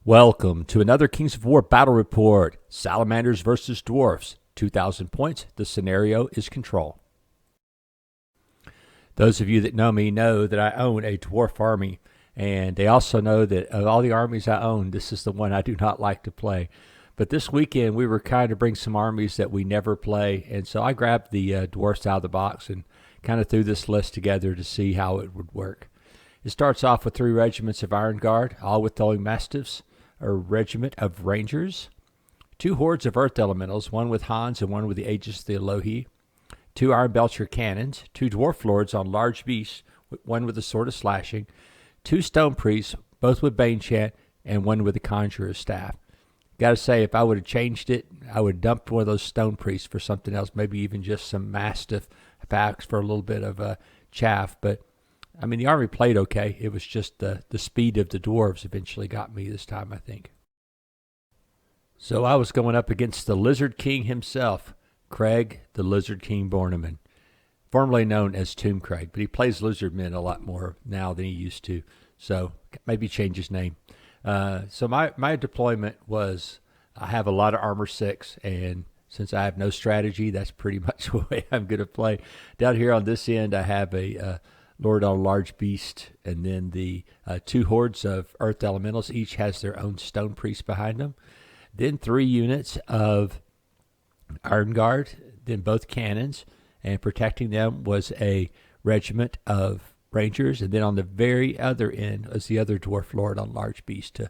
Welcome to another Kings of War Battle Report, Salamanders versus Dwarfs. 2,000 points. The scenario is control. Those of you that know me know that I own a Dwarf army, and they also know that of all the armies I own, this is the one I do not like to play. But this weekend, we were trying to bring some armies that we never play, and so I grabbed the Dwarfs out of the box and kind of threw this list together to see how it would work. It starts off with 3 regiments of Iron Guard, all with throwing mastiffs, a regiment of Rangers, 2 hordes of Earth Elementals, one with Hans and one with the Aegis of the Elohi, 2 Iron Belcher cannons, 2 Dwarf Lords on large beasts, one with a sword of slashing, 2 Stone Priests, both with Bane Chant, and one with the Conjurer's Staff. Got to say, if I would have changed it, I would have dumped one of those Stone Priests for something else, maybe even just some Mastiff packs for a little bit of chaff. But, I mean, the army played okay. It was just the speed of the Dwarves eventually got me this time, I think. So I was going up against the Lizard King himself, Craig the Lizard King Borneman, formerly known as Tomb Craig, but he plays Lizardmen a lot more now than he used to, so maybe change his name. So my deployment was, I have a lot of armor 6, and since I have no strategy, that's pretty much the way I'm going to play. Down here on this end, I have a Lord on Large Beast, and then the 2 hordes of Earth Elementals. Each has their own Stone Priest behind them. Then 3 units of Iron Guard, then both cannons, and protecting them was a regiment of Rangers, and then on the very other end was the other Dwarf Lord on Large Beast,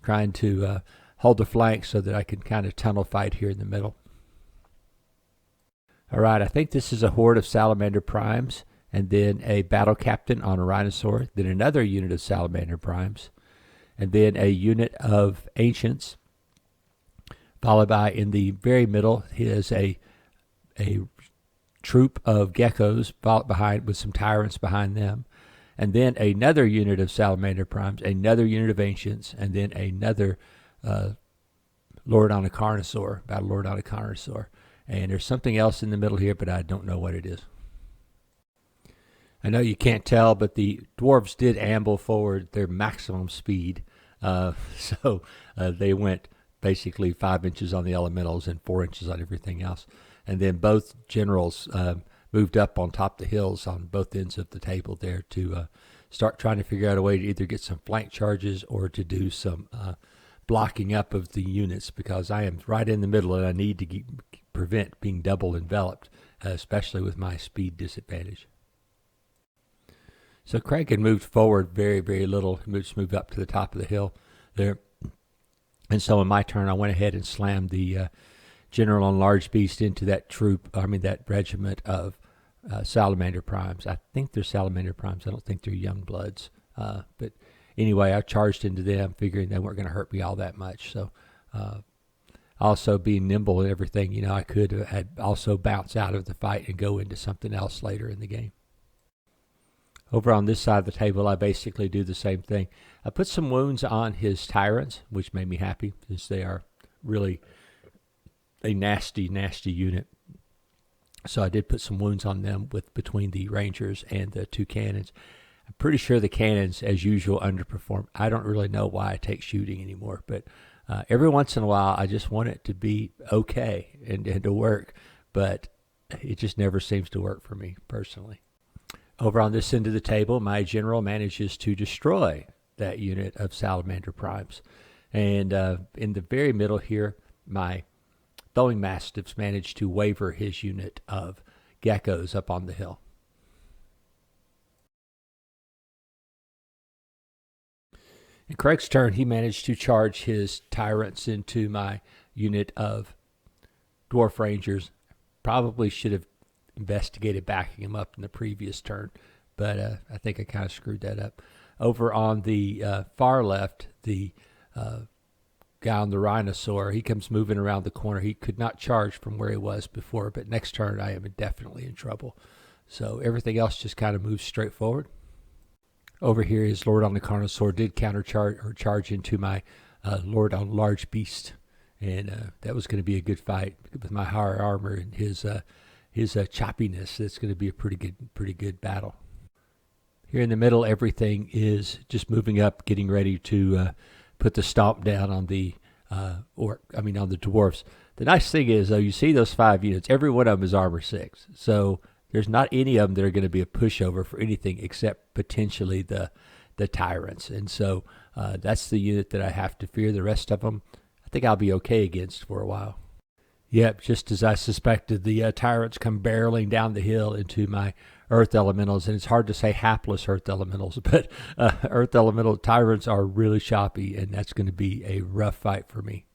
trying to hold the flank so that I can kind of tunnel fight here in the middle. All right, I think this is a horde of Salamander Primes, and then a battle captain on a Rhinosaur, then another unit of Salamander Primes, and then a unit of Ancients, followed by, in the very middle, is a troop of Geckos followed behind with some Tyrants behind them, and then another unit of Salamander Primes, another unit of Ancients, and then another Lord on a Carnosaur, Battle Lord on a Carnosaur. And there's something else in the middle here, but I don't know what it is. I know you can't tell, but the Dwarves did amble forward their maximum speed. So they went basically 5 inches on the Elementals and 4 inches on everything else. And then both generals moved up on top of the hills on both ends of the table there to start trying to figure out a way to either get some flank charges or to do some blocking up of the units, because I am right in the middle and I need to prevent being double enveloped, especially with my speed disadvantage. So Craig had moved forward very, very little. He just moved up to the top of the hill there. And so in my turn, I went ahead and slammed the General on Large Beast into that that regiment of Salamander Primes. I think they're Salamander Primes. I don't think they're Young Bloods. But anyway, I charged into them, figuring they weren't going to hurt me all that much. So also being nimble and everything, I could have also bounce out of the fight and go into something else later in the game. Over on this side of the table, I basically do the same thing. I put some wounds on his Tyrants, which made me happy, since they are really a nasty, nasty unit. So I did put some wounds on them between the Rangers and the 2 cannons. I'm pretty sure the cannons, as usual, underperform. I don't really know why I take shooting anymore, but every once in a while, I just want it to be okay and to work, but it just never seems to work for me personally. Over on this end of the table, my general manages to destroy that unit of Salamander Primes. And in the very middle here, my throwing Mastiffs managed to waver his unit of Geckos up on the hill. In Craig's turn, he managed to charge his Tyrants into my unit of Dwarf Rangers. Probably should have investigated backing him up in the previous turn, but I think I kind of screwed that up. Over on the far left, the guy on the Rhinosaur, he comes moving around the corner. He could not charge from where he was before, but next turn I am definitely in trouble. So everything else just kind of moves straight forward. Over here, his Lord on the Carnosaur did charge into my Lord on Large Beast, and that was going to be a good fight with my higher armor and his choppiness. It's going to be a pretty good battle. Here in the middle, everything is just moving up, getting ready to put the stomp down on the on the dwarfs. The nice thing is, though, you see those 5 units, every one of them is armor 6. So there's not any of them that are going to be a pushover for anything except potentially the tyrants. And so that's the unit that I have to fear. The rest of them, I think I'll be okay against for a while. Yep, just as I suspected, the tyrants come barreling down the hill into my earth elementals, and it's hard to say hapless earth elementals, but earth elemental tyrants are really choppy, and that's going to be a rough fight for me.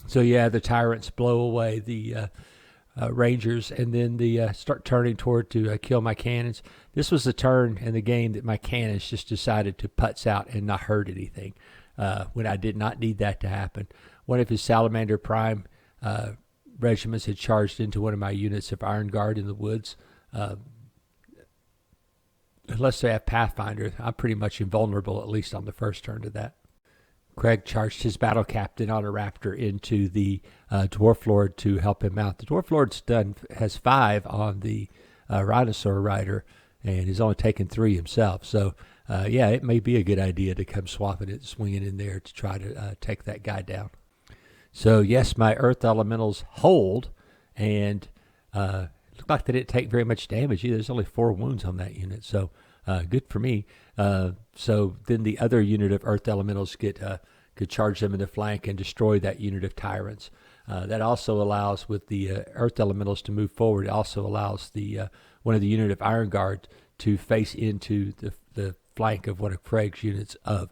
So yeah, the tyrants blow away the rangers, and then they start turning toward to kill my cannons. This was the turn in the game that my cannons just decided to putz out and not hurt anything, when I did not need that to happen. One of his Salamander Prime regiments had charged into one of my units of Iron Guard in the woods. Unless they have Pathfinder, I'm pretty much invulnerable, at least on the first turn to that. Craig charged his battle captain on a raptor into the Dwarf Lord to help him out. The Dwarf Lord's has 5 on the Rhinosaur Rider, and he's only taken 3 himself. So, yeah, it may be a good idea to come swapping it, swinging in there to try to take that guy down. So, yes, my Earth Elementals hold, and it looked like they didn't take very much damage either. There's only 4 wounds on that unit, so good for me. So then the other unit of Earth Elementals could charge them in the flank and destroy that unit of Tyrants. That also allows, with the Earth Elementals to move forward, it also allows the one of the unit of Iron Guard to face into the flank of one of Craig's units of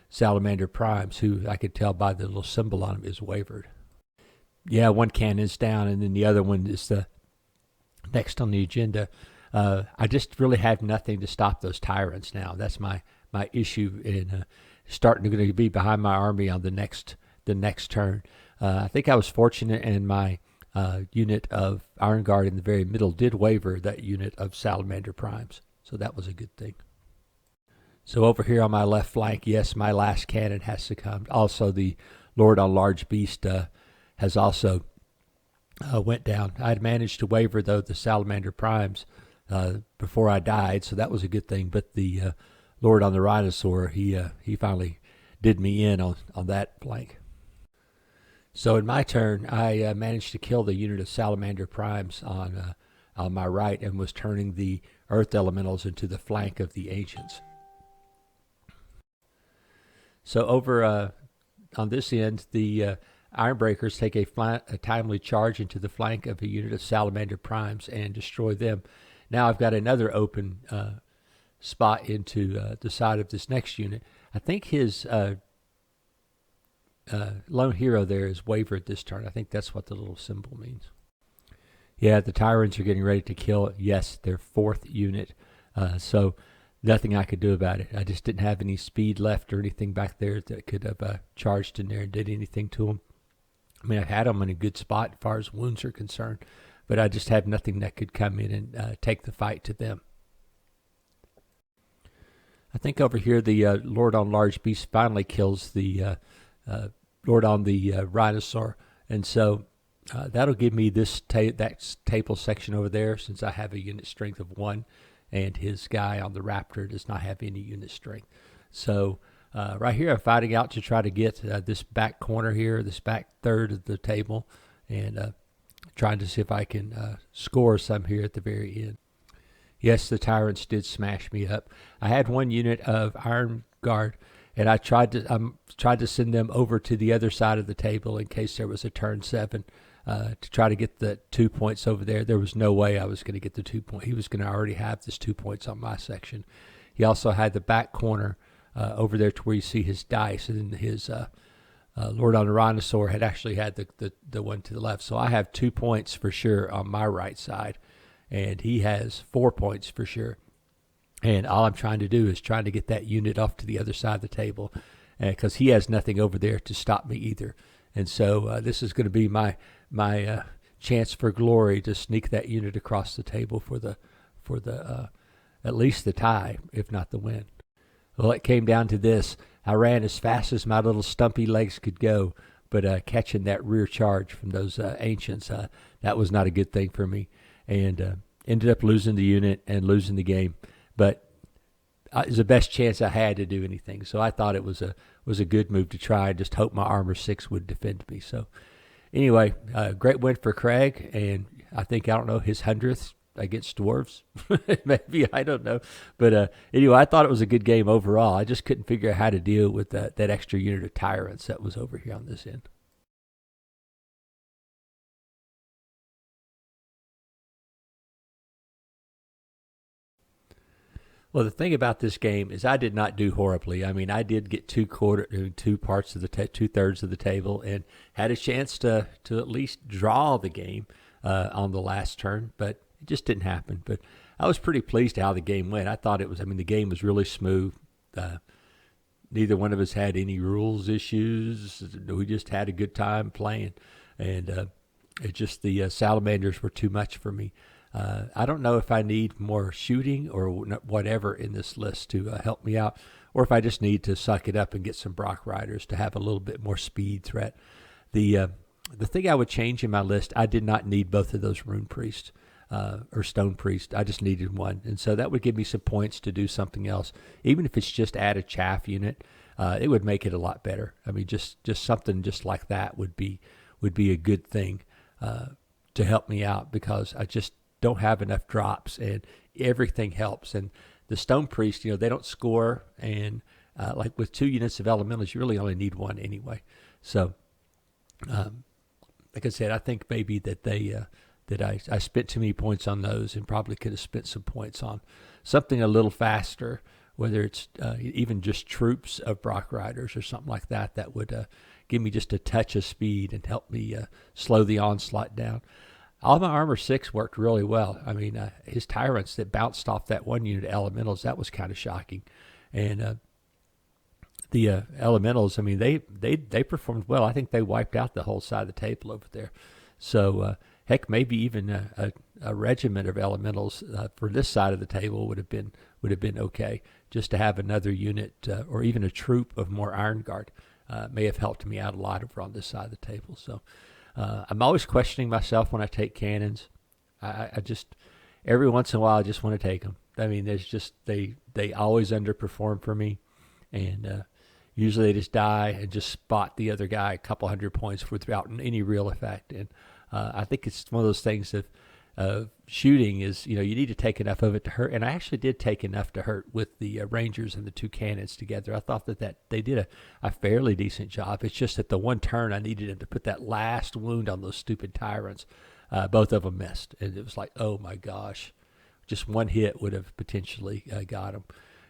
Salamander Primes, who I could tell by the little symbol on him is wavered. Yeah, one cannon's down, and then the other one is the next on the agenda. I just really have nothing to stop those tyrants now. That's my issue in starting to be behind my army on the next turn. I think I was fortunate, and my unit of Iron Guard in the very middle did waver that unit of Salamander Primes, so that was a good thing. So over here on my left flank, yes, my last cannon has succumbed. Also, the Lord on Large Beast has also went down. I had managed to waver, though, the Salamander Primes before I died, so that was a good thing. But the Lord on the Rhinosaur, he finally did me in on that flank. So in my turn, I managed to kill the unit of Salamander Primes on my right, and was turning the Earth Elementals into the flank of the Ancients. So over on this end, the Ironbreakers take a timely charge into the flank of a unit of Salamander Primes and destroy them. Now I've got another open spot into the side of this next unit. I think his lone hero there is wavered this turn. I think that's what the little symbol means. Yeah, the Tyrants are getting ready to kill, yes, their 4th unit. So nothing I could do about it. I just didn't have any speed left or anything back there that could have charged in there and did anything to them. I mean, I've had them in a good spot as far as wounds are concerned, but I just had nothing that could come in and take the fight to them. I think over here the Lord on Large Beast finally kills the Lord on the Rhinosaur, and so that'll give me this that table section over there, since I have a unit strength of 1, and his guy on the Raptor does not have any unit strength. So right here I'm fighting out to try to get this back corner here, this back third of the table, and trying to see if I can score some here at the very end. Yes, the Tyrants did smash me up. I had one unit of Iron Guard, and I tried to send them over to the other side of the table in case there was a turn 7 to try to get the 2 points over there. There was no way I was going to get the 2 points. He was going to already have this 2 points on my section. He also had the back corner over there to where you see his dice, and then his Lord on the Rhinosaur had actually had the one to the left. So I have 2 points for sure on my right side, and he has 4 points for sure. And all I'm trying to do is trying to get that unit off to the other side of the table, because he has nothing over there to stop me either. And so this is going to be my chance for glory to sneak that unit across the table for the at least the tie, if not the win. Well, it came down to this. I ran as fast as my little stumpy legs could go, but catching that rear charge from those Ancients, that was not a good thing for me, and ended up losing the unit and losing the game. But is the best chance I had to do anything. So I thought it was a good move to try and just hope my armor 6 would defend me. So anyway, great win for Craig, and I think, I don't know, his 100th against Dwarfs. Maybe, I don't know. But anyway, I thought it was a good game overall. I just couldn't figure out how to deal with that extra unit of tyrants that was over here on this end. Well, the thing about this game is I did not do horribly. I mean, I did get two parts of the 2/3 of the table, and had a chance to at least draw the game on the last turn, but it just didn't happen. But I was pretty pleased how the game went. I thought it was. I mean, the game was really smooth. Neither one of us had any rules issues. We just had a good time playing, and it just the salamanders were too much for me. I don't know if I need more shooting or whatever in this list to help me out, or if I just need to suck it up and get some Brock Riders to have a little bit more speed threat. The thing I would change in my list, I did not need both of those Rune Priests or Stone Priest. I just needed one, and so that would give me some points to do something else. Even if it's just add a chaff unit, it would make it a lot better. I mean, just something just like that would be a good thing to help me out, because I just don't have enough drops, and everything helps. And the Stone Priest, they don't score, and like with 2 units of elementals, you really only need 1 anyway. So, like I said, I think maybe that I spent too many points on those, and probably could have spent some points on something a little faster, whether it's even just troops of Brock Riders or something like that. That would give me just a touch of speed and help me slow the onslaught down. All my armor 6 worked really well. I mean, his tyrants that bounced off that 1 unit of elementals, that was kind of shocking. And the elementals, I mean, they performed well. I think they wiped out the whole side of the table over there. So heck, maybe even a regiment of elementals for this side of the table would have been okay. Just to have another unit or even a troop of more Iron Guard may have helped me out a lot over on this side of the table. So. I'm always questioning myself when I take cannons. I just, every once in a while, I just want to take them. I mean, there's just, they always underperform for me. And usually they just die and just spot the other guy a couple hundred points without any real effect. And I think it's one of those things of shooting is, you need to take enough of it to hurt. And I actually did take enough to hurt with the Rangers and the 2 cannons together. I thought that they did a fairly decent job. It's just that the one turn I needed him to put that last wound on those stupid tyrants. Both of them missed. And it was like, oh my gosh, just one hit would have potentially got him.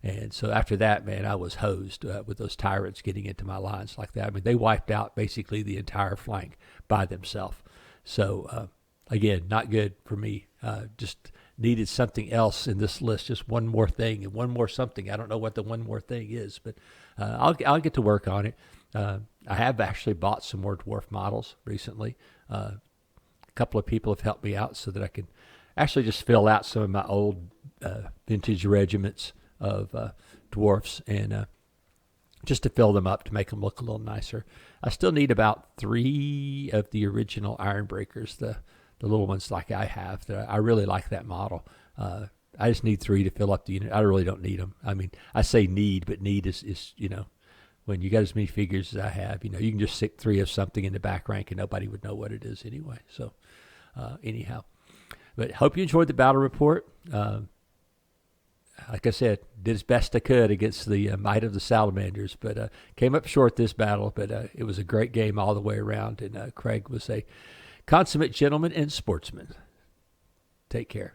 And so after that, man, I was hosed with those tyrants getting into my lines like that. I mean, they wiped out basically the entire flank by themselves. So, again, not good for me. Just needed something else in this list, just one more thing and one more something. I don't know what the one more thing is, but I'll get to work on it. I have actually bought some more dwarf models recently. A couple of people have helped me out so that I can actually just fill out some of my old vintage regiments of dwarfs, and just to fill them up to make them look a little nicer. I still need about 3 of the original Iron Breakers, the little ones like I have. I really like that model. I just need 3 to fill up the unit. I really don't need them. I mean, I say need, but need is when you got as many figures as I have, you can just stick 3 of something in the back rank and nobody would know what it is anyway. So anyhow, but hope you enjoyed the battle report. Like I said, did as best I could against the might of the Salamanders, but came up short this battle. But it was a great game all the way around, and Craig was a consummate gentleman and sportsman. Take care.